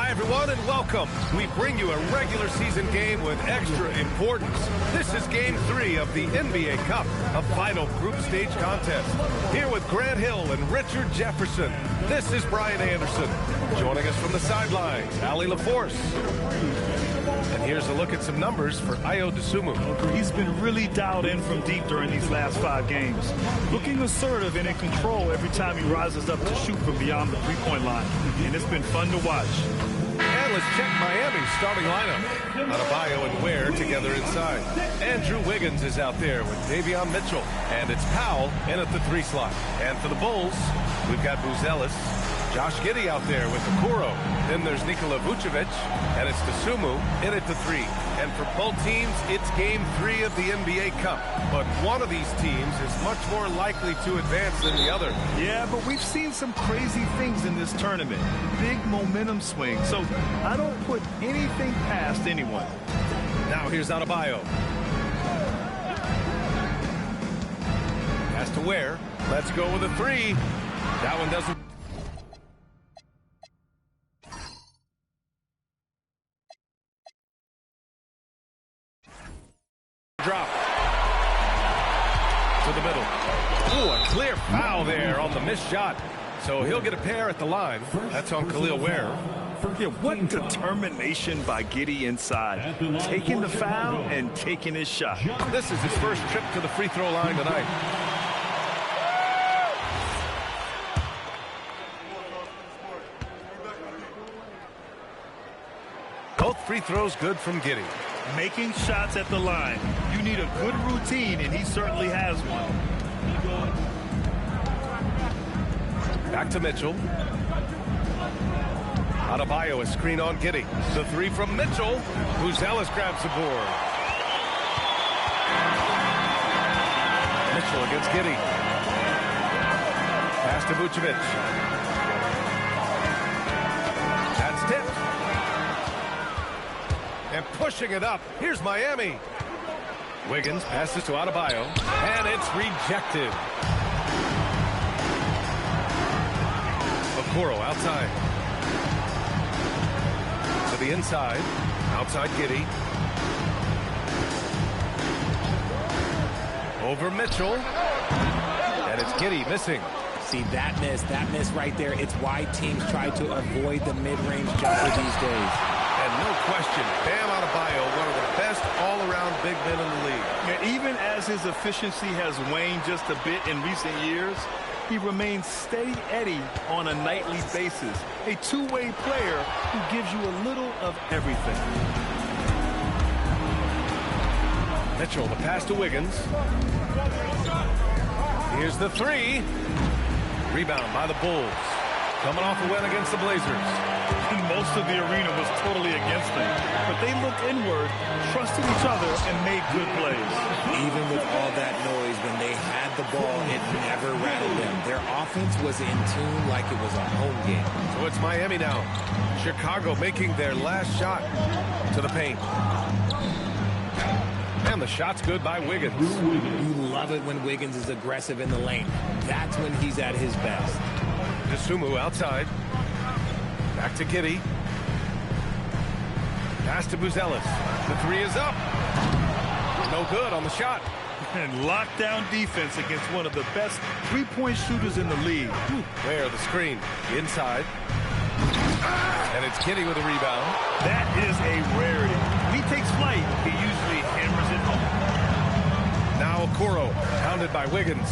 Hi, everyone, and welcome. We bring you a regular season game with extra importance. This is Game 3 of the NBA Cup, a final group stage contest. Here with Grant Hill and Richard Jefferson, this is Brian Anderson. Joining us from the sidelines, Ali LaForce. And here's a look at some numbers for Ayo Dosunmu. He's been really dialed in from deep during these last 5 games. Looking assertive and in control every time he rises up to shoot from beyond the three-point line. And it's been fun to watch. And let's check Miami's starting lineup. Adebayo and Ware together inside. Andrew Wiggins is out there with Davion Mitchell. And it's Powell in at the 3 slot. And for the Bulls, we've got Buzelis, Josh Giddey out there with Okoro. Then there's Nikola Vucevic, and it's Dosunmu in at the 3. And for both teams, it's Game 3 of the NBA Cup. But one of these teams is much more likely to advance than the other. Yeah, but we've seen some crazy things in this tournament. Big momentum swings. So I don't put anything past anyone. Now here's Adebayo. Pass to Ware. Let's go with a 3. That one doesn't. Drop to the middle. Ooh, a clear foul there on the missed shot. So he'll get a pair at the line. That's on Khalil Ware. Yeah, what determination by Giddey inside. Taking the foul and taking his shot. This is his first trip to the free throw line tonight. Both free throws good from Giddey. Making shots at the line. You need a good routine, and he certainly has one. Back to Mitchell. Adebayo, a screen on Giddey. The 3 from Mitchell. Buzelis grabs the board. Mitchell against Giddey. Pass to Vucevic. That's tipped. And pushing it up. Here's Miami. Wiggins passes to Adebayo. And it's rejected. Okoro outside. To the inside. Outside Giddey. Over Mitchell. And it's Giddey missing. See, that miss right there. It's why teams try to avoid the mid-range jumper these days. And no question, Bam Adebayo, one of the best all-around big men in the league. Yeah, even as his efficiency has waned just a bit in recent years, he remains steady Eddie on a nightly basis. A two-way player who gives you a little of everything. Mitchell, the pass to Wiggins. Here's the 3. Rebound by the Bulls. Coming off a win against the Blazers. And most of the arena was totally against them. But they looked inward, trusted each other, and made good plays. Even with all that noise, when they had the ball, it never rattled them. Their offense was in tune like it was a home game. So it's Miami now. Chicago making their last shot to the paint. And the shot's good by Wiggins. You love it when Wiggins is aggressive in the lane. That's when he's at his best. Dosunmu outside. Back to Giddey. Pass to Buzelis. The 3 is up. No good on the shot. And lockdown defense against one of the best three-point shooters in the league. Where the screen. Inside. And it's Giddey with a rebound. That is a rarity. When he takes flight, he usually hammers it home. Now Okoro, pounded by Wiggins.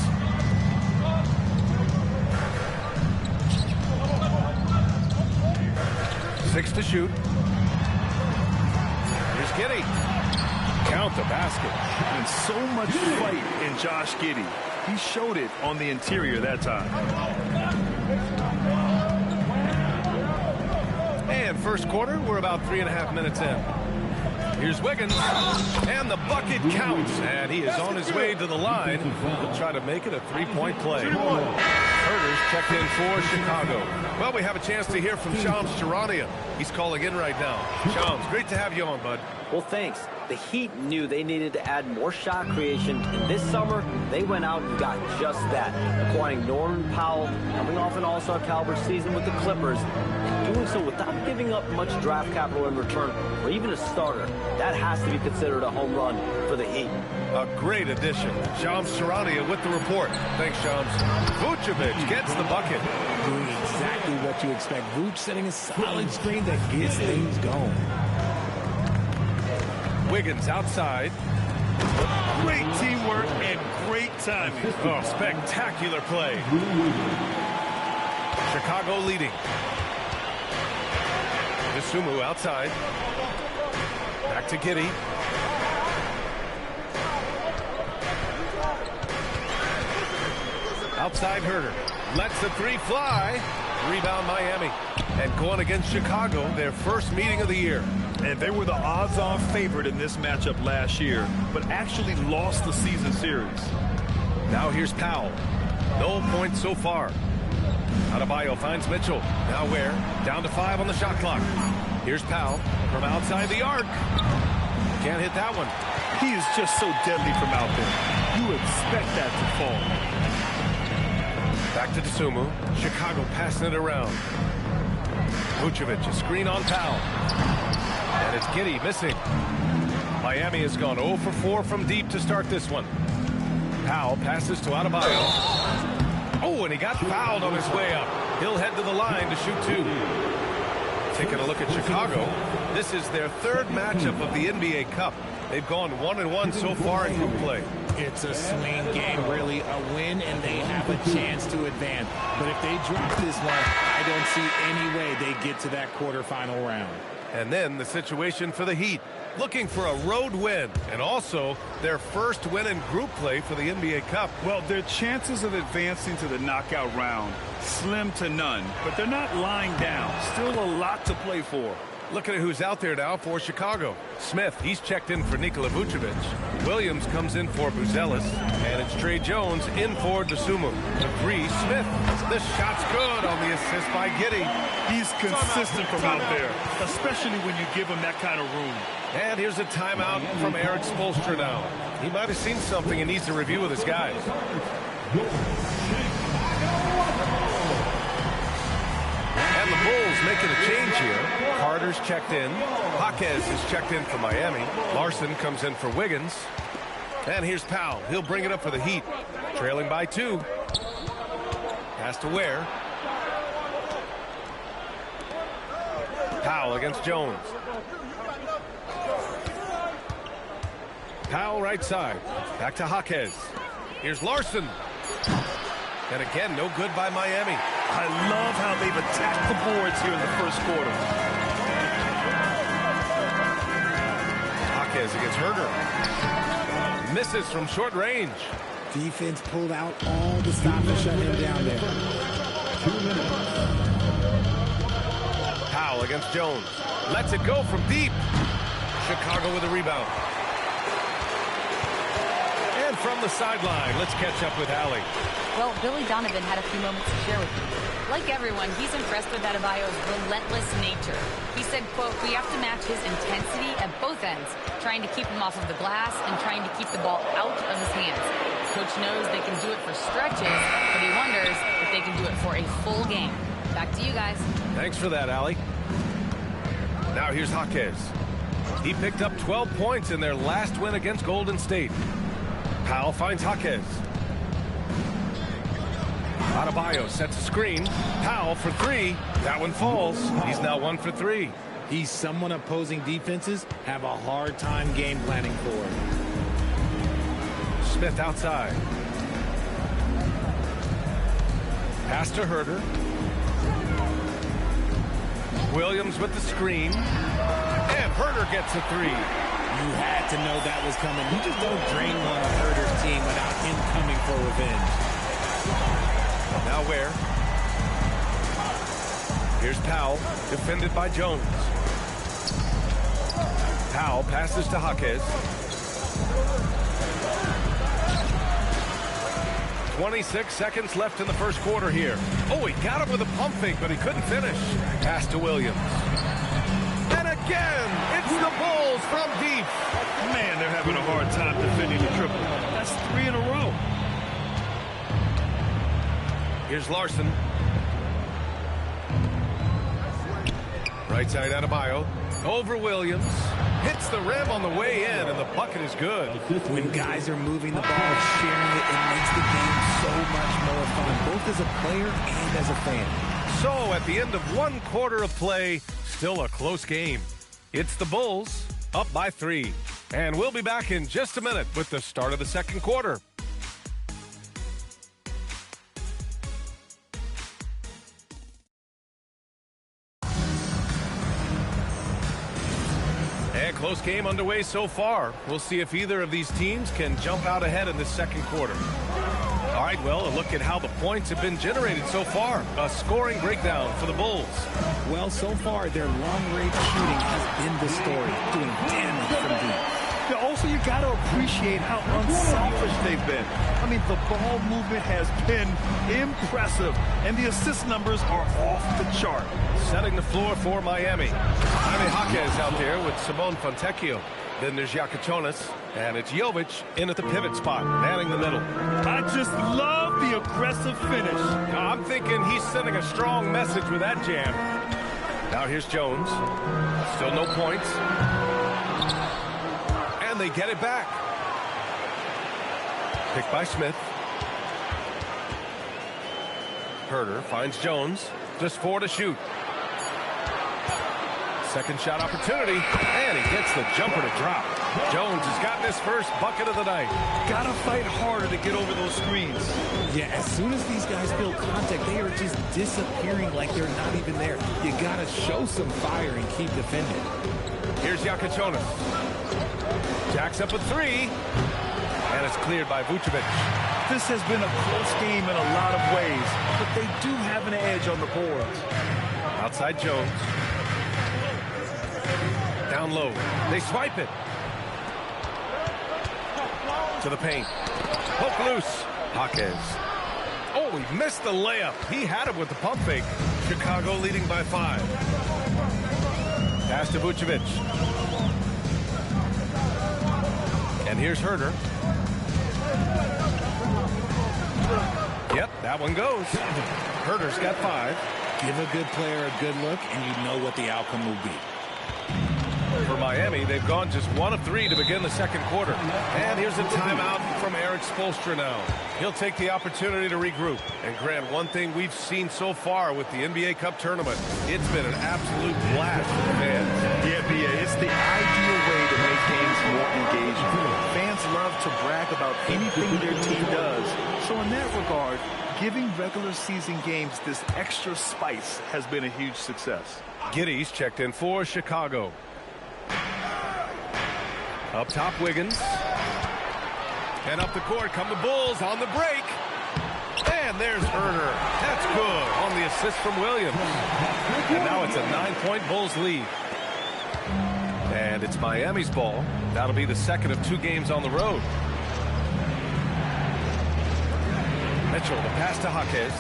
Six to shoot. Here's Giddey. Count the basket. And so much fight in Josh Giddey. He showed it on the interior that time. And first quarter, we're about 3.5 minutes in. Here's Wiggins, and the bucket counts, and he is on his way to the line. He'll try to make it a 3-point play. Herders checked in for Chicago. Well, we have a chance to hear from Shams Charania. He's calling in right now. Shams, great to have you on, bud. Well, thanks. The Heat knew they needed to add more shot creation, and this summer, they went out and got just that, acquiring Norman Powell, coming off an all-star caliber season with the Clippers, and doing so without giving up much draft capital in return, or even a starter. That has to be considered a home run for the Heat. A great addition. Shams Charania with the report. Thanks, Shams. Vucevic gets the bucket. Doing exactly what you expect. Vuce setting a solid screen that gets things going. Wiggins outside. Great teamwork and great timing. Oh, spectacular play. Chicago leading. Dosunmu outside. Back to Giddey. Outside Herder. Lets the three fly. Rebound Miami. And going against Chicago, their first meeting of the year. And they were the odds-on favorite in this matchup last year, but actually lost the season series. Now here's Powell. No points so far. Adebayo finds Mitchell. Now Ware. Down to 5 on the shot clock. Here's Powell from outside the arc. Can't hit that one. He is just so deadly from out there. You expect that to fall. Back to Dosunmu. Chicago passing it around. Vucevic, a screen on Powell. And it's Giddey missing. Miami has gone 0 for 4 from deep to start this one. Powell passes to Adebayo. Oh, and he got fouled on his way up. He'll head to the line to shoot 2. Taking a look at Chicago. This is their third matchup of the NBA Cup. They've gone 1-1 so far in group play. It's a swing game, really. A win, and they have a chance to advance. But if they drop this one, I don't see any way they get to that quarterfinal round. And then the situation for the Heat. Looking for a road win, and also their first win in group play for the NBA Cup. Well, their chances of advancing to the knockout round, slim to none. But they're not lying down. Still a lot to play for. Looking at who's out there now for Chicago. Smith, he's checked in for Nikola Vucevic. Williams comes in for Buzelis. And it's Trey Jones in for Dosunmu. The 3, Smith. The shot's good on the assist by Giddey. He's consistent from out there, especially when you give him that kind of room. And here's a timeout from Eric Spoelstra now. He might have seen something and needs to review with his guys. And the Bulls making a change here. Carter's checked in. Jaquez is checked in for Miami. Larson comes in for Wiggins. And here's Powell. He'll bring it up for the Heat. Trailing by 2. Pass to Ware. Powell against Jones. Powell right side. Back to Jaquez. Here's Larson. And again, no good by Miami. I love how they've attacked the boards here in the first quarter. Jaquez against Herder. Misses from short range. Defense pulled out all the stop to shut him down there. 2 minutes. Powell against Jones. Lets it go from deep. Chicago with a rebound. And from the sideline, let's catch up with Allie. Well, Billy Donovan had a few moments to share with me. Like everyone, he's impressed with Adebayo's relentless nature. He said, quote, "We have to match his intensity at both ends, trying to keep him off of the glass and trying to keep the ball out of his hands. Coach knows they can do it for stretches, but he wonders if they can do it for a full game." Back to you guys. Thanks for that, Allie. Now here's Jaquez. He picked up 12 points in their last win against Golden State. Powell finds Jaquez. Adebayo sets a screen. Powell for 3. That one falls. He's now 1 for 3. He's someone opposing defenses have a hard time game planning for. Smith outside. Pass to Herder. Williams with the screen. And Herder gets a 3. You had to know that was coming. You just don't drain one of Herder's team without him coming for revenge. Now Ware. Here's Powell, defended by Jones. Powell passes to Jaquez. 26 seconds left in the first quarter here. Oh, he got him with a pump fake, but he couldn't finish. Pass to Williams. And again, it's the Bulls from deep. Man, they're having a hard time defending the triple. That's 3 in a row. Here's Larson. Right side Adebayo. Over Williams. Hits the rim on the way in, and the bucket is good. When guys are moving the ball, sharing it, it makes the game so much more fun, both as a player and as a fan. So, at the end of one quarter of play, still a close game. It's the Bulls up by 3. And we'll be back in just a minute with the start of the second quarter. And close game underway so far. We'll see if either of these teams can jump out ahead in the second quarter. All right, well, a look at how the points have been generated so far. A scoring breakdown for the Bulls. Well, so far, their long-range shooting has been the story, doing damage from deep. Yeah, also, you got to appreciate how unselfish they've been. I mean, the ball movement has been impressive, and the assist numbers are off the chart. Setting the floor for Miami. Jaime Jaquez out there with Simone Fontecchio. Then there's Yakichonis, and it's Jovic in at the pivot spot, manning the middle. I just love the aggressive finish. I'm thinking he's sending a strong message with that jam. Now here's Jones. Still no points. And they get it back. Picked by Smith. Herter finds Jones. Just 4 to shoot. Second shot opportunity, and he gets the jumper to drop. Jones has gotten his first bucket of the night. Gotta fight harder to get over those screens. Yeah, as soon as these guys build contact, they are just disappearing like they're not even there. You gotta show some fire and keep defending. Here's Yakichonis. Jacks up a 3, and it's cleared by Vucevic. This has been a close game in a lot of ways, but they do have an edge on the boards. Outside Jones. Down low. They swipe it. To the paint. Poke loose. Jaquez. Oh, he missed the layup. He had it with the pump fake. Chicago leading by 5. Pass to Vucevic. And here's Herter. Yep, that one goes. Herter's got 5. Give a good player a good look, and you know what the outcome will be. For Miami, they've gone just 1 of 3 to begin the second quarter. And here's a timeout from Eric Spoelstra now. He'll take the opportunity to regroup. And Grant, one thing we've seen so far with the NBA Cup tournament, it's been an absolute blast for the fans. Yeah, B.A., it's the ideal way to make games more engaging. Fans love to brag about anything their team does. So in that regard, giving regular season games this extra spice has been a huge success. Giddey's checked in for Chicago. Up top, Wiggins. And up the court come the Bulls on the break. And there's Herter. That's good on the assist from Williams. And now it's a 9-point Bulls lead. And it's Miami's ball. That'll be the second of 2 games on the road. Mitchell, the pass to Jaquez.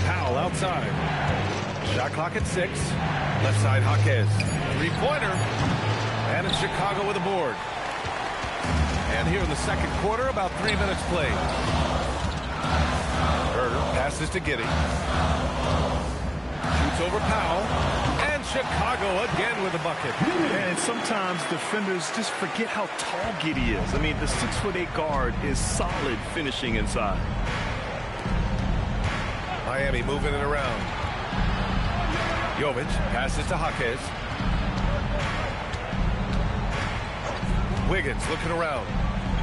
Powell outside. Shot clock at 6. Left side, Jaquez. 3-pointer. And it's Chicago with a board. And here in the second quarter, about 3 minutes played. Herter passes to Giddey. Shoots over Powell. And Chicago again with a bucket. And sometimes defenders just forget how tall Giddey is. I mean, the 6'8" guard is solid finishing inside. Miami moving it around. Jovic passes to Jaquez. Wiggins looking around.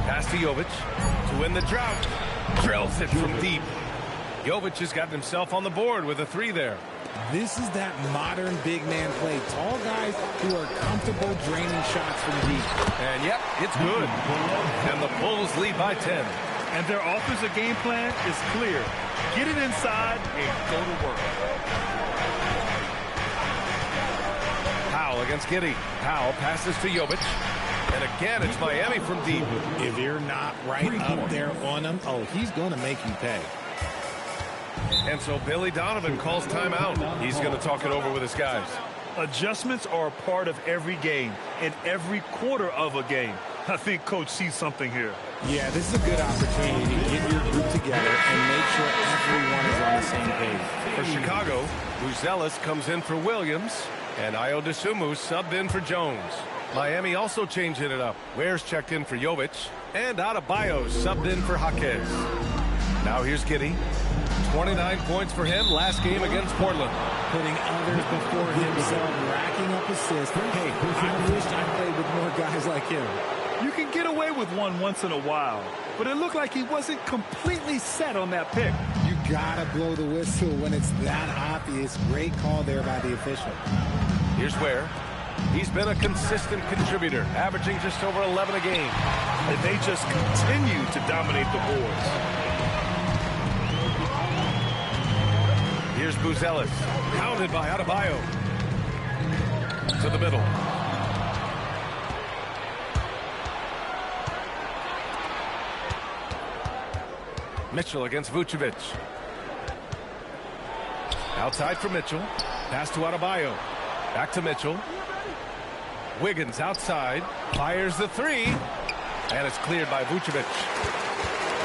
Pass to Jovic to win the drought. Drills it from deep. Jovic has gotten himself on the board with a 3 there. This is that modern big man play. Tall guys who are comfortable draining shots from deep. And yep, it's good. And the Bulls lead by 10. And their offensive game plan is clear. Get it inside and go to work. Powell against Giddey. Powell passes to Jovic. And again, it's Miami from deep. If you're not right up there on him, oh, he's going to make you pay. And so Billy Donovan calls timeout. He's going to talk it over with his guys. Adjustments are a part of every game and every quarter of a game. I think Coach sees something here. Yeah, this is a good opportunity to get your group together and make sure everyone is on the same page. For Chicago, Buzelis comes in for Williams, and Ayo Dosunmu subbed in for Jones. Miami also changing it up. Ware's checked in for Jovic, and Adebayo subbed in for Jaquez. Now here's Giddey. 29 points for him last game against Portland. Putting others before himself, racking up assists. Hey, I wish I played with more guys like him. You can get away with one once in a while, but it looked like he wasn't completely set on that pick. You gotta blow the whistle when it's that obvious. Great call there by the official. Here's Ware. He's been a consistent contributor, averaging just over 11 a game. And they just continue to dominate the boards. Here's Buzelis, pounded by Adebayo. To the middle. Mitchell against Vucevic. Outside for Mitchell. Pass to Adebayo. Back to Mitchell. Wiggins outside. Fires the three. And it's cleared by Vucevic.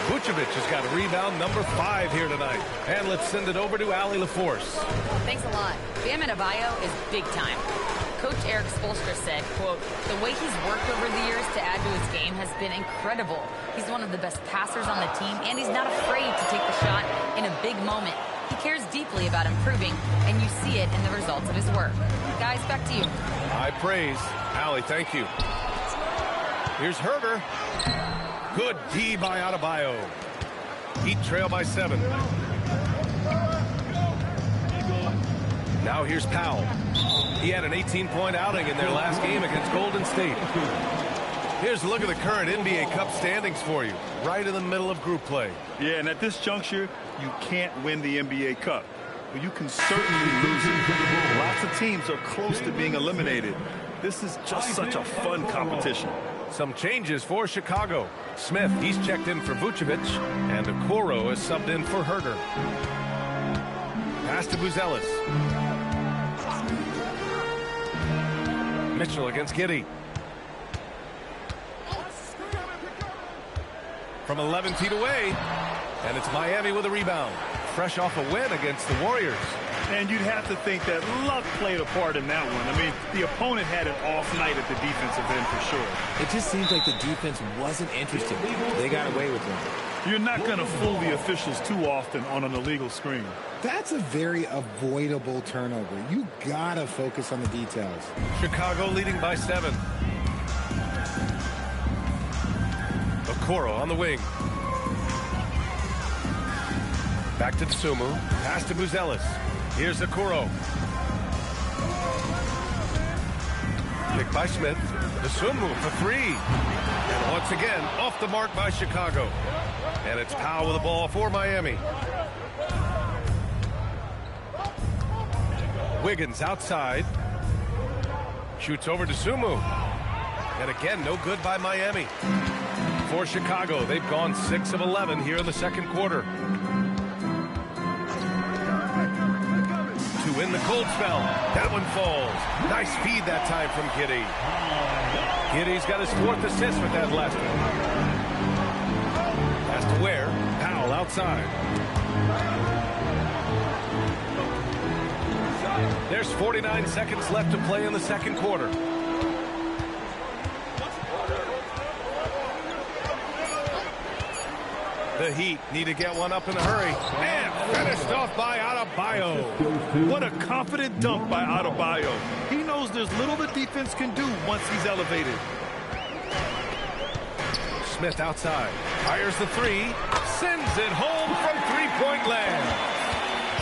Vucevic has got rebound number 5 here tonight. And let's send it over to Allie LaForce. Thanks a lot. Bam Adebayo is big time. Coach Eric Spoelstra said, quote, the way he's worked over the years to add to his game has been incredible. He's one of the best passers on the team, and he's not afraid to take the shot in a big moment. He cares deeply about improving, and you see it in the results of his work. Guys, back to you. High praise. Allie, thank you. Here's Herter. Good D by Adebayo. Heat trail by 7. Now here's Powell. He had an 18-point outing in their last game against Golden State. Here's a look at the current NBA Cup standings for you, right in the middle of group play. Yeah, and at this juncture, you can't win the NBA Cup, but you can certainly lose it. Lots of teams are close to being eliminated. This is just such a fun competition. Some changes for Chicago. Smith, he's checked in for Vucevic, and Okoro is subbed in for Herter. Pass to Buzelis. Mitchell against Giddey. From 11 feet away, and it's Miami with a rebound. Fresh off a win against the Warriors. And you'd have to think that luck played a part in that one. I mean, the opponent had an off night at the defensive end for sure. It just seems like the defense wasn't interested. They got away with it. You're not going to fool the officials too often on an illegal screen. That's a very avoidable turnover. You gotta focus on the details. Chicago leading by 7. Okoro on the wing. Back to Dosunmu. Pass to Buzelis. Here's Okoro. Pick by Smith. Dosunmu for 3. And once again, off the mark by Chicago. And it's Powell with the ball for Miami. Wiggins outside. Shoots over to Dosunmu. And again, no good by Miami. For Chicago, they've gone 6 of 11 here in the second quarter. To win the cold spell. That one falls. Nice feed that time from Giddey. Giddey's got his 4th assist with that last one. Pass to Ware. Powell outside. There's 49 seconds left to play in the second quarter. The Heat need to get one up in a hurry. And finished off by Adebayo. What a confident dunk by Adebayo. He knows there's little the defense can do once he's elevated. Smith outside. Fires the 3. Sends it home from three-point land.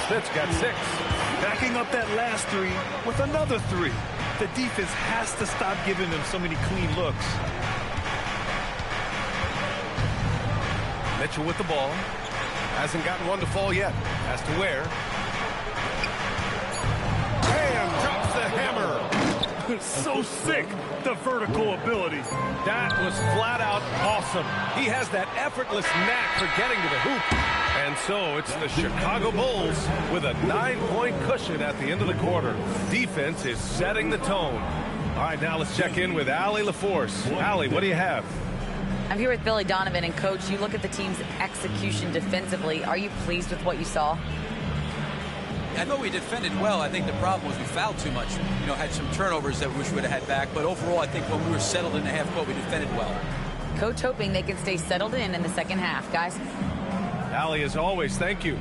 Smith's got 6. Backing up that last 3 with another 3. The defense has to stop giving them so many clean looks. Mitchell with the ball. Hasn't gotten one to fall yet. Has to Ware. And drops the hammer. So sick, the vertical ability. That was flat out awesome. He has that effortless knack for getting to the hoop. And so it's the Chicago Bulls with a 9-point cushion at the end of the quarter. Defense is setting the tone. All right, now let's check in with Allie LaForce. Allie, what do you have? I'm here with Billy Donovan, and Coach, you look at the team's execution defensively. Are you pleased with what you saw? I thought we defended well. I think the problem was we fouled too much. You know, had some turnovers that we wish we would have had back. But overall, I think when we were settled in the half court, we defended well. Coach hoping they can stay settled in the second half. Guys. Allie, as always, thank you.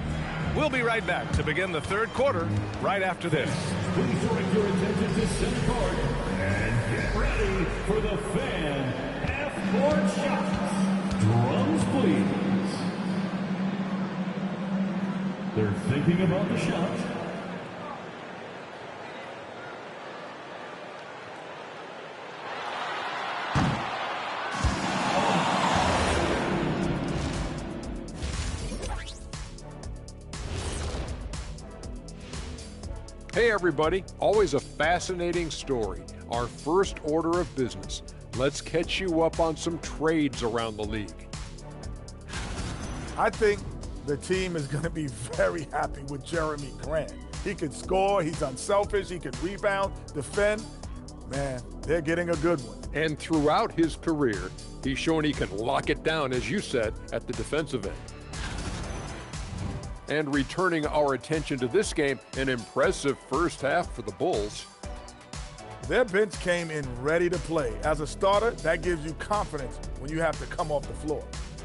We'll be right back to begin the third quarter right after this. Please direct your attention to center court and get ready for the fan half-court shots. Drums, please. They're thinking about the shot. Hey everybody, always a fascinating story. Our first order of business. Let's catch you up on some trades around the league. I think the team is going to be very happy with Jeremy Grant. He can score, he's unselfish, he can rebound, defend. Man, they're getting a good one. And throughout his career, he's shown he can lock it down, as you said, at the defensive end. And returning our attention to this game, an impressive first half for the Bulls. Their bench came in ready to play. As a starter, that gives you confidence when you have to come off the floor.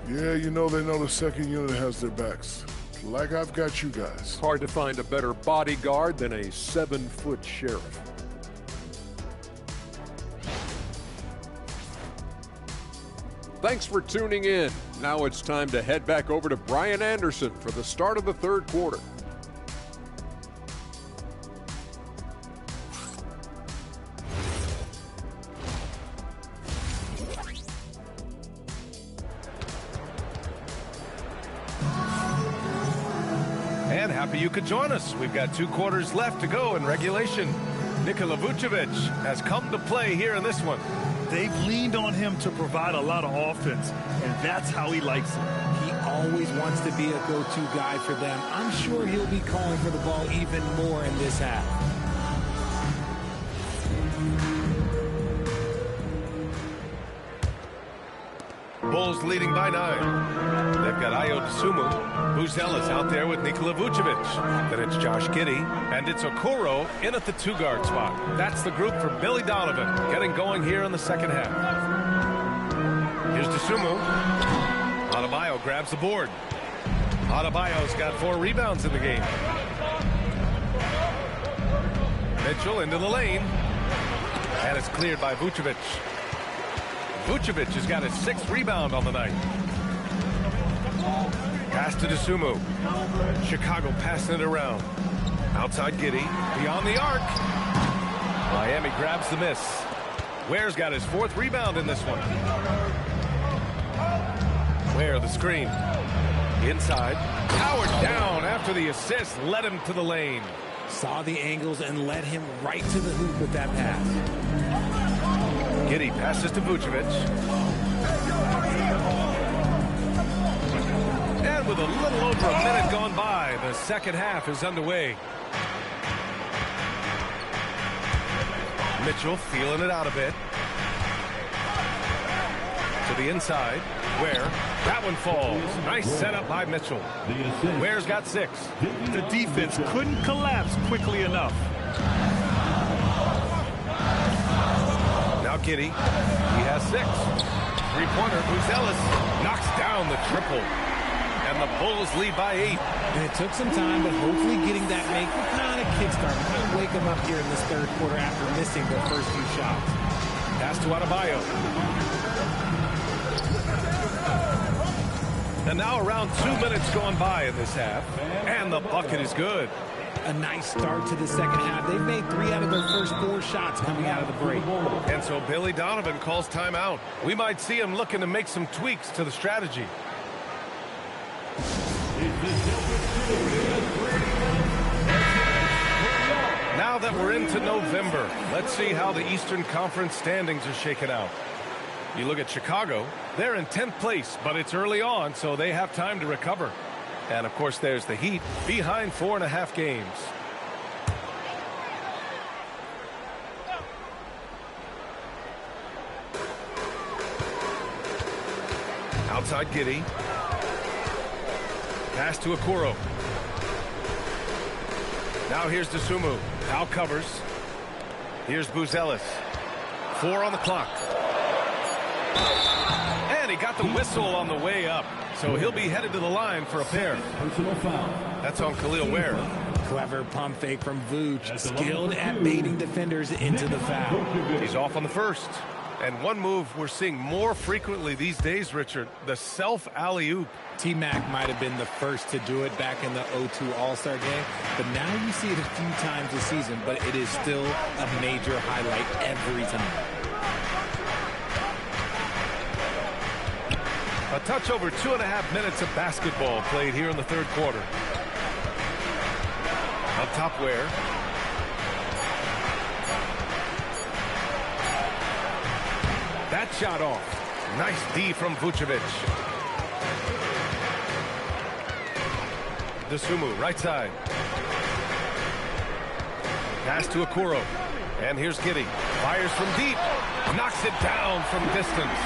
Yeah, you know they know the second unit has their backs. Like I've got you guys. Hard to find a better bodyguard than a 7-foot sheriff. Thanks for tuning in. Now it's time to head back over to Brian Anderson for the start of the third quarter. And happy you could join us. We've got 2 quarters left to go in regulation. Nikola Vucevic has come to play here in this one. They've leaned on him to provide a lot of offense, and that's how he likes it. He always wants to be a go-to guy for them. I'm sure he'll be calling for the ball even more in this half. Bulls leading by 9. They've got Ayo Dosunmu, Buzelis out there with Nikola Vucevic. Then it's Josh Giddey, and it's Okoro in at the 2-guard spot. That's the group for Billy Donovan, getting going here in the second half. Here's Dosunmu. Adebayo grabs the board. Adebayo's got 4 rebounds in the game. Mitchell into the lane, and it's cleared by Vucevic. Vucevic has got his 6th rebound on the night. Pass to Dosunmu. Chicago passing it around. Outside Giddey. Beyond the arc. Miami grabs the miss. Ware's got his 4th rebound in this one. Ware the screen. Inside. Powered down after the assist. Led him to the lane. Saw the angles and led him right to the hoop with that pass. Giddey passes to Vucevic. And with a little over a minute gone by, the second half is underway. Mitchell feeling it out a bit. To the inside. Ware. That one falls. Nice setup by Mitchell. Ware's got 6. The defense couldn't collapse quickly enough. Now Giddey, he has 6. Three-pointer, Buzelis knocks down the triple. And the Bulls lead by 8. And it took some time, but hopefully getting that make kind of kickstart, kind of wake them up here in this third quarter after missing their first few shots. Pass to Adebayo. And now around 2 minutes gone by in this half. And the bucket is good. A nice start to the second half. They've made 3 out of their first 4 shots coming out of the break. And so Billy Donovan calls timeout. We might see him looking to make some tweaks to the strategy. Now that we're into November, let's see how the Eastern Conference standings are shaken out. You look at Chicago, they're in 10th place, but it's early on, so they have time to recover. And, of course, there's the Heat behind 4.5 games. outside Giddy. Pass to Okoro. Now here's Dosunmu. Powell covers. Here's Buzelis. 4 on the clock. And he got the whistle on the way up. So he'll be headed to the line for a pair. That's on Khalil Ware. Clever pump fake from Vooch. Skilled at baiting defenders into the foul. He's off on the first. And one move we're seeing more frequently these days, Richard, the self alley-oop. T-Mac might have been the first to do it back in the 0-2 All-Star game, but now you see it a few times this season, but it is still a major highlight every time. A touch over 2.5 minutes of basketball played here in the third quarter. Up top Ware. That shot off. Nice D from Vucevic. Dosunmu, right side. Pass to Okoro. And here's Giddy. Fires from deep. Knocks it down from distance.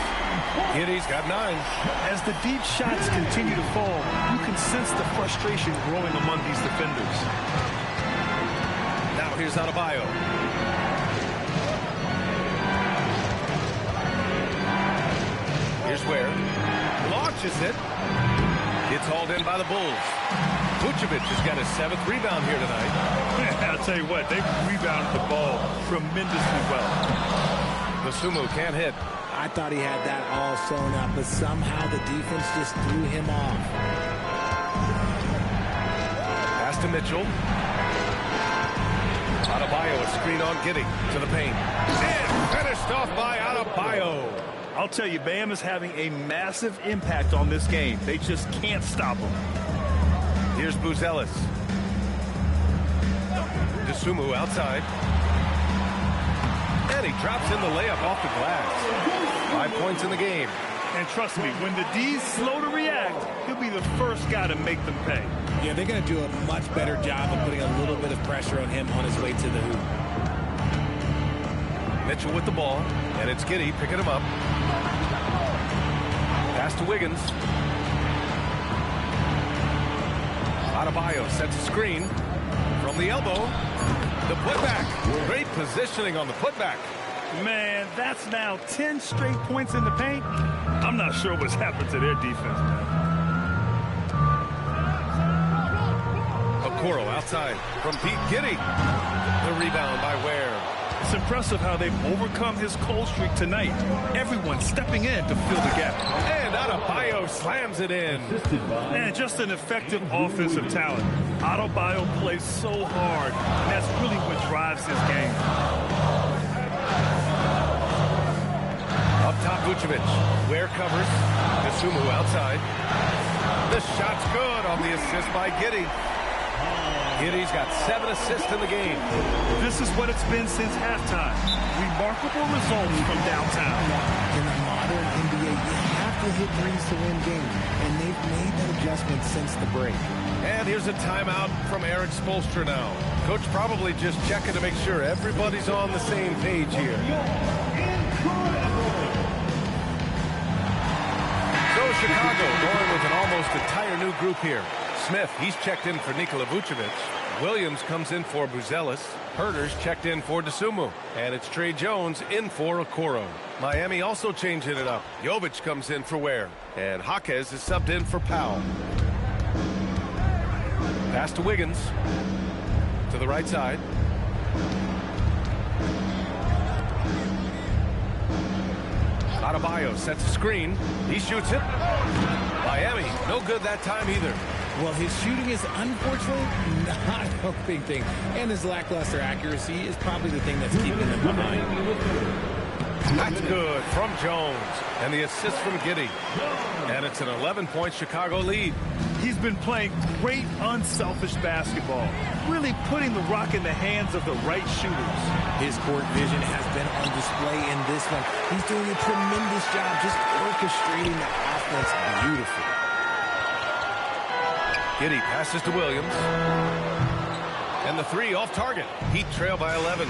Giddy's got 9. As the deep shots continue to fall, you can sense the frustration growing among these defenders. Now here's Adebayo. Here's Ware. Launches it. It's hauled in by the Bulls. Vucevic has got his 7th rebound here tonight. I'll tell you what, they've rebounded the ball tremendously well. Dosunmu can't hit. I thought he had that all sewn up, but somehow the defense just threw him off. Pass to Mitchell. Adebayo, a screen on Giddy to the paint. And finished off by Adebayo. I'll tell you, Bam is having a massive impact on this game. They just can't stop him. Here's Buzelis. Dosunmu outside. And he drops in the layup off the glass. 5 points in the game. And trust me, when the D's slow to react, he'll be the first guy to make them pay. Yeah, they're going to do a much better job of putting a little bit of pressure on him on his way to the hoop. Mitchell with the ball, and it's Giddy picking him up. Pass to Wiggins. Adebayo sets a screen from the elbow. The putback. Great positioning on the putback. Man, that's now 10 straight points in the paint. I'm not sure what's happened to their defense, man. Okoro outside from Pete Giddy. The rebound by Ware. It's impressive how they've overcome his cold streak tonight. Everyone stepping in to fill the gap. And Adebayo slams it in. Man, just an effective offensive talent. Adebayo plays so hard, and that's really what drives his game. Up top, Vucevic. Ware covers. Dosunmu outside. The shot's good on the assist by Giddy. Giddy's got 7 assists in the game. This is what it's been since halftime. Remarkable results from downtown. In the modern NBA, you have to hit threes to win games, and they've made that adjustment since the break. And here's a timeout from Eric Spoelstra now. Coach probably just checking to make sure everybody's on the same page here. So Chicago going with an almost entire new group here. Smith, he's checked in for Nikola Vucevic. Williams comes in for Buzelis. Herter's checked in for Dosunmu. And it's Trey Jones in for Okoro. Miami also changing it up. Jovic comes in for Ware. And Jaquez is subbed in for Powell. Pass to Wiggins. To the right side. Adebayo sets a screen. He shoots it. Miami, no good that time either. Well, his shooting is unfortunately not a big thing. And his lackluster accuracy is probably the thing that's keeping him behind. That's good from Jones. And the assist from Giddy. And it's an 11-point Chicago lead. He's been playing great, unselfish basketball. Really putting the rock in the hands of the right shooters. His court vision has been on display in this one. He's doing a tremendous job just orchestrating the offense beautifully. Giddy passes to Williams. And the 3 off target. Heat trail by 11.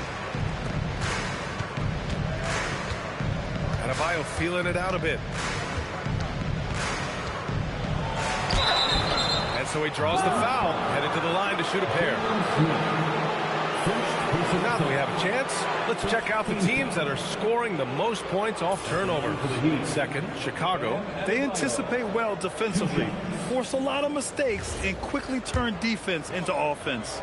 Adebayo feeling it out a bit. so he draws the foul, headed to the line to shoot a pair. Now that we have a chance, let's check out the teams that are scoring the most points off turnovers. Second, Chicago. They anticipate well defensively, force a lot of mistakes, and quickly turn defense into offense.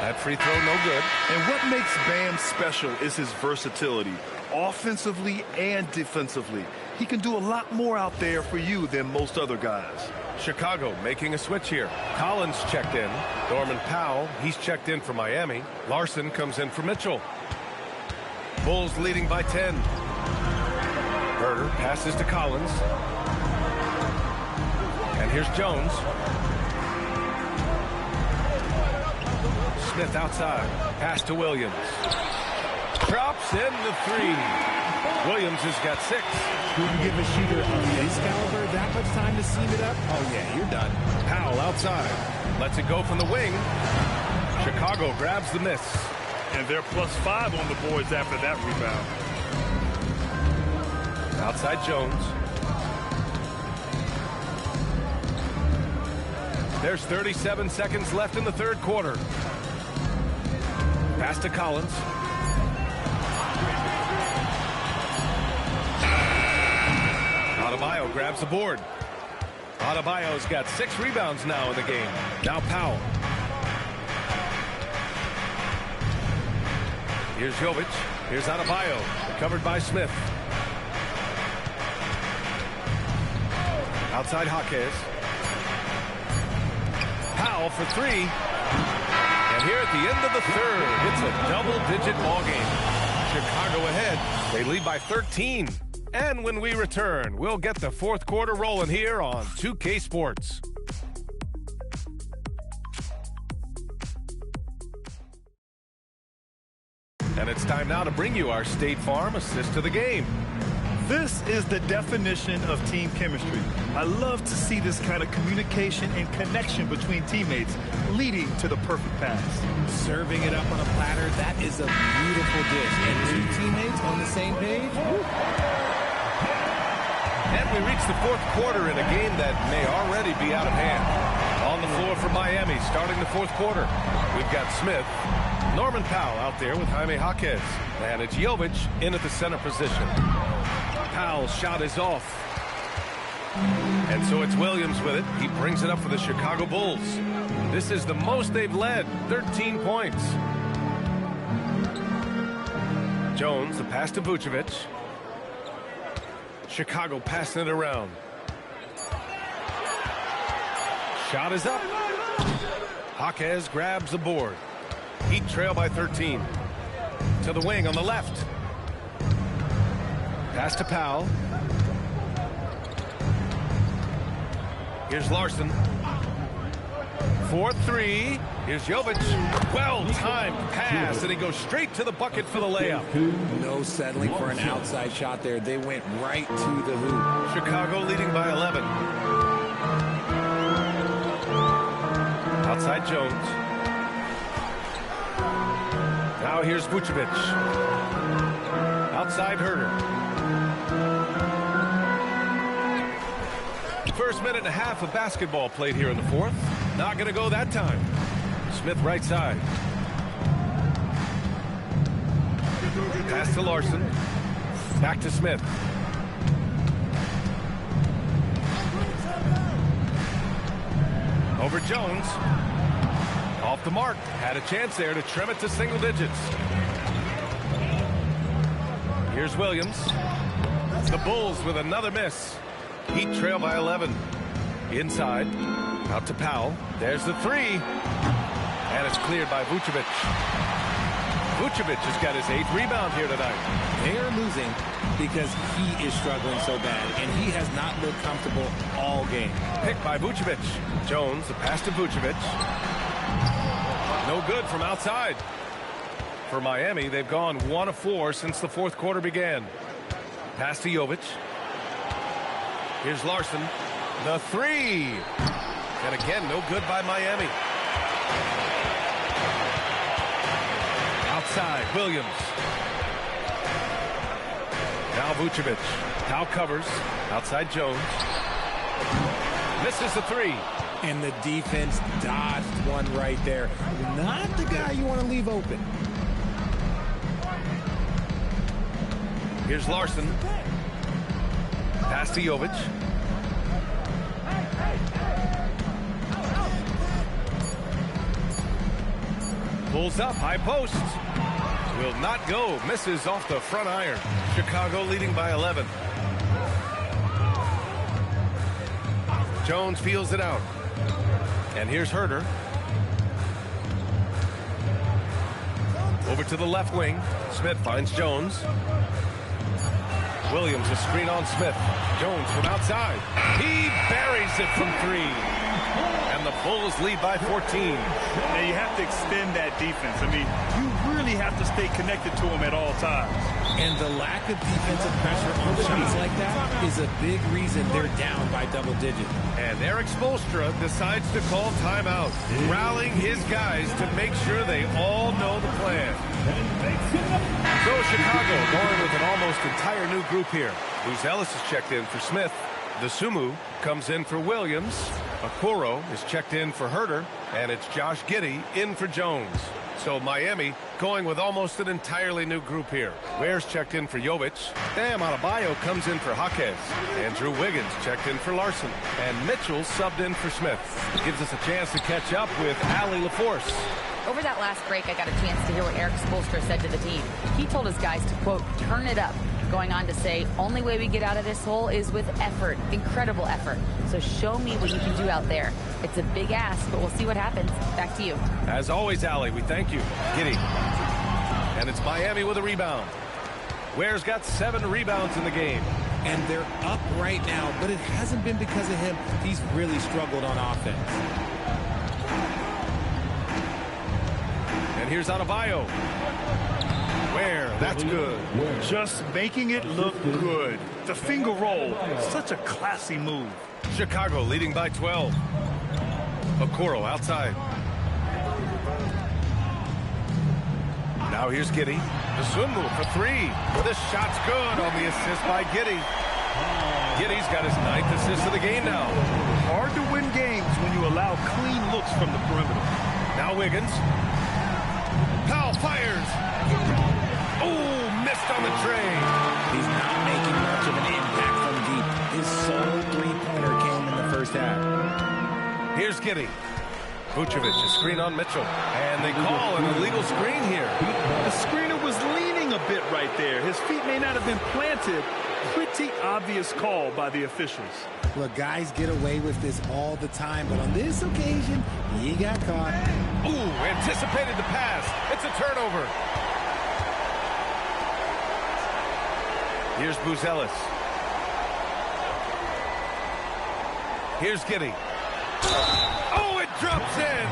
That free throw, no good. And what makes Bam special is his versatility, offensively and defensively. He can do a lot more out there for you than most other guys. Chicago making a switch here. Collins checked in. Norman Powell, he's checked in for Miami. Larson comes in for Mitchell. Bulls leading by 10. Herter passes to Collins. And here's Jones. Smith outside. Pass to Williams. Drops in the three. Williams has got 6. You give a shooter of this caliber that much time to seam it up? Oh, yeah, you're done. Powell outside. Lets it go from the wing. Chicago grabs the miss. And they're +5 on the boards after that rebound. Outside Jones. There's 37 seconds left in the third quarter. Pass to Collins. Adebayo grabs the board. Adebayo's got 6 rebounds now in the game. Now Powell. Here's Jovic. Here's Adebayo. Covered by Smith. Outside Jaquez. Powell for 3. And here at the end of the third, it's a double-digit ball game. Chicago ahead. They lead by 13. And when we return, we'll get the fourth quarter rolling here on 2K Sports. And it's time now to bring you our State Farm assist to the game. This is the definition of team chemistry. I love to see this kind of communication and connection between teammates leading to the perfect pass. Serving it up on a platter, that is a beautiful dish. And 2 teammates on the same page. Woo. And we reach the fourth quarter in a game that may already be out of hand. On the floor for Miami, starting the fourth quarter. We've got Smith, Norman Powell out there with Jaime Jaquez. And it's Jovic in at the center position. Powell's shot is off. And so it's Williams with it. He brings it up for the Chicago Bulls. This is the most they've led, 13 points. Jones, the pass to Vucevic. Chicago passing it around. Shot is up. Jaquez grabs the board. Heat trail by 13. To the wing on the left. Pass to Powell. Here's Larson. 4-3. Here's Jovic. Well-timed pass, and he goes straight to the bucket for the layup. No settling for an outside shot there. They went right to the hoop. Chicago leading by 11. Outside Jones. Now here's Vucevic. Outside Herter. First minute and a half of basketball played here in the fourth. Not going to go that time. Smith right side. Pass to Larson. Back to Smith. Over Jones. Off the mark. Had a chance there to trim it to single digits. Here's Williams. The Bulls with another miss. Heat trail by 11. Inside. Out to Powell. There's the 3. And it's cleared by Vucevic. Vucevic has got his 8th rebound here tonight. They are losing because he is struggling so bad, and he has not looked comfortable all game. Picked by Vucevic. Jones, the pass to Vucevic. No good from outside. For Miami, they've gone 1 of 4 since the fourth quarter began. Pass to Jovic. Here's Larson. The 3. And again, no good by Miami. Outside, Williams. Now Vucevic. Powell covers. Outside Jones. Misses the three. And the defense dodged one right there. Not the guy you want to leave open. Here's Larson. Pass to Jovic. Pulls up, high post. Will not go. Misses off the front iron. Chicago leading by 11. Jones feels it out. And here's Herter. Over to the left wing. Smith finds Jones. Williams, a screen on Smith. Jones from outside. He buries it from three. And the Bulls lead by 14. Now you have to extend that defense. I mean, you really have to stay connected to them at all times. And the lack of defensive pressure on shots like that is a big reason they're down by double digits. And Eric Spoelstra decides to call timeout, rallying his guys to make sure they all know the plan. So Chicago going with an almost entire new group here. Buzelis is checked in for Smith. The Sumu comes in for Williams. Okoro is checked in for Herter. And it's Josh Giddey in for Jones. So Miami going with almost an entirely new group here. Ware's checked in for Jovic. Bam Adebayo comes in for Jaquez. Andrew Wiggins checked in for Larson. And Mitchell subbed in for Smith. Gives us a chance to catch up with Allie LaForce. Over that last break, I got a chance to hear what Eric Spoelstra said to the team. He told his guys to, quote, turn it up. Going on to say, only way we get out of this hole is with effort, incredible effort. So show me what you can do out there. It's a big ask, but we'll see what happens. Back to you. As always, Allie, we thank you. Giddey. And it's Miami with a rebound. Ware's got 7 rebounds in the game. And they're up right now, but it hasn't been because of him. He's really struggled on offense. And here's Adebayo. Ware, that's good. Just making it look good. The finger roll, such a classy move. Chicago leading by 12. Okoro outside. Now here's Giddey. The swim move for 3. The shot's good on the assist by Giddey. Giddey's got his 9th assist of the game now. Hard to win games when you allow clean looks from the perimeter. Now Wiggins. Powell fires. Oh, missed on the tray. He's not making much of an impact from deep. His sole three-pointer came in the first half. Here's Giddey. Vucevic, a screen on Mitchell. And they call an illegal screen here. The screener was leaning a bit right there. His feet may not have been planted. Pretty obvious call by the officials. Look, guys get away with this all the time, but on this occasion, he got caught. Ooh, anticipated the pass. It's a turnover. Here's Buzelis. Here's Giddey. Oh, it drops in.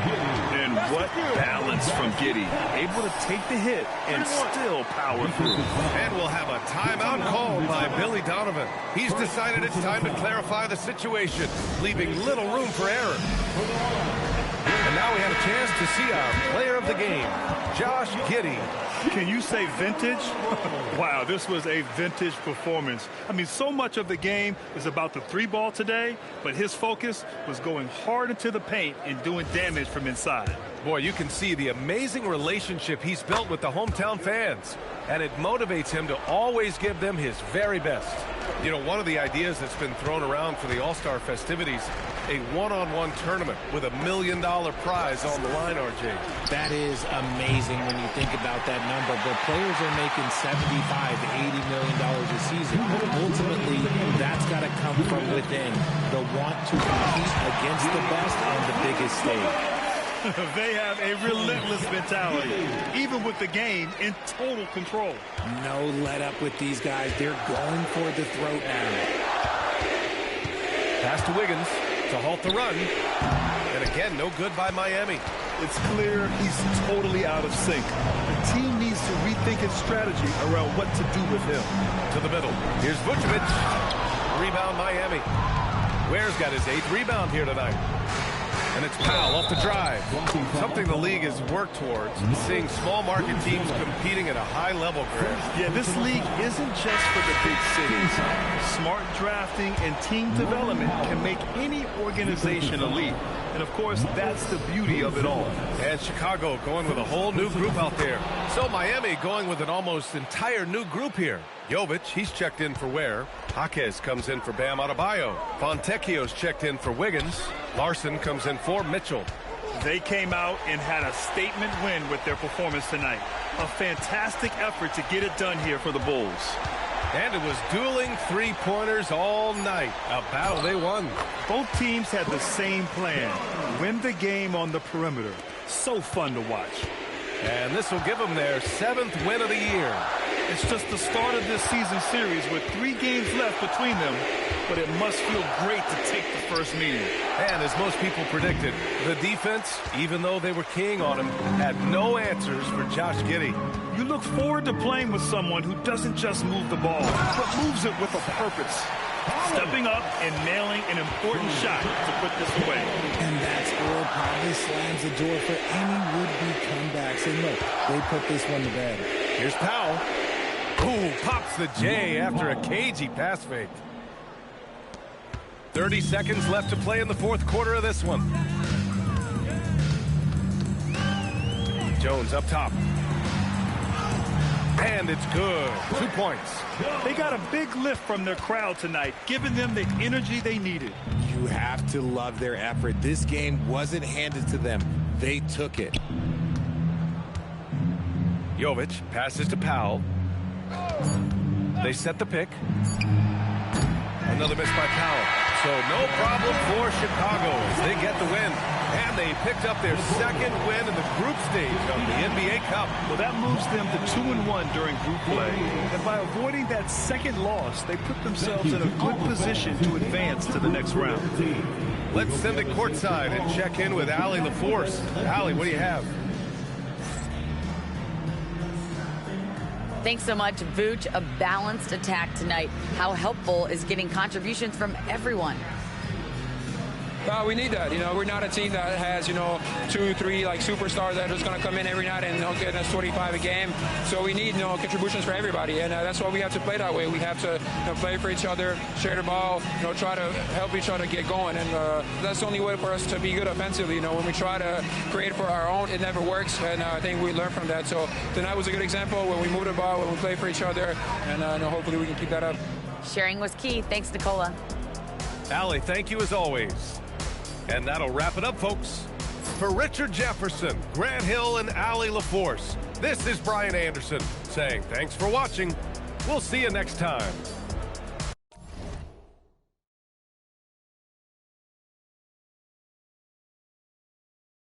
And what balance from Giddey. Able to take the hit and still power through. And we'll have a timeout called by Billy Donovan. He's decided it's time to clarify the situation, leaving little room for error. And now we have a chance to see our player of the game, Josh Giddey. Can you say vintage? Wow, this was a vintage performance. I mean, so much of the game is about the 3-ball today, but his focus was going hard into the paint and doing damage from inside. Boy, you can see the amazing relationship he's built with the hometown fans, and it motivates him to always give them his very best. You know, one of the ideas that's been thrown around for the All-Star festivities, a one-on-one tournament with $1 million prize on the line, RJ. That is amazing when you think about that number, but players are making $75 to $80 million a season. Ultimately, that's got to come from within. The want to compete against the best on the biggest stage. They have a relentless mentality, even with the game in total control. No let up with these guys. They're going for the throat now. Pass to Wiggins to halt the run. And again, no good by Miami. It's clear he's totally out of sync. The team needs to rethink its strategy around what to do with him. To the middle. Here's Vucevic. Rebound Miami. Ware's got his 8th rebound here tonight. And it's Powell off the drive. Something the league has worked towards, seeing small market teams competing at a high level, Greg. Yeah, this league isn't just for the big cities. Smart drafting and team development can make any organization elite. And, of course, that's the beauty of it all. And Chicago going with a whole new group out there. So Miami going with an almost entire new group here. Jovic, he's checked in for Ware. Jaquez comes in for Bam Adebayo. Fontecchio's checked in for Wiggins. Larson comes in for Mitchell. They came out and had a statement win with their performance tonight. A fantastic effort to get it done here for the Bulls. And it was dueling three-pointers all night. A battle they won. Both teams had the same plan. Win the game on the perimeter. So fun to watch. And this will give them their 7th win of the year. It's just the start of this season series with 3 games left between them, but it must feel great to take the first meeting. And as most people predicted, the defense, even though they were keying on him, had no answers for Josh Giddey. You look forward to playing with someone who doesn't just move the ball, but moves it with a purpose. Stepping up and nailing an important shot to put this away. And that score probably slams the door for any would-be comebacks. And look, they put this one to bed. Here's Powell. Ooh, pops the J after a cagey pass fake. 30 seconds left to play in the 4th quarter of this one. Jones up top. And it's good. 2 points. They got a big lift from their crowd tonight, giving them the energy they needed. You have to love their effort. This game wasn't handed to them. They took it. Jovic passes to Powell. They set the pick. Another miss by Powell. So no problem for Chicago as they get the win. And they picked up their 2nd win in the group stage of the NBA Cup. Well, that moves them to 2-1 during group play. And by avoiding that 2nd loss, they put themselves in a good position to advance to the next round. Let's send it courtside and check in with Allie LaForce. Allie, what do you have? Thanks so much, Vooch. A balanced attack tonight. How helpful is getting contributions from everyone? We need that. We're not a team that has, 2, 3 like superstars that are just going to come in every night and get us 25 a game. So we need, contributions for everybody, and that's why we have to play that way. We have to play for each other, share the ball, try to help each other get going, and that's the only way for us to be good offensively. When we try to create for our own, it never works, and I think we learned from that. So tonight was a good example when we move the ball, when we play for each other, and hopefully we can keep that up. Sharing was key. Thanks, Nicola. Allie, thank you as always. And that'll wrap it up, folks. For Richard Jefferson, Grant Hill, and Allie LaForce, this is Brian Anderson saying thanks for watching. We'll see you next time.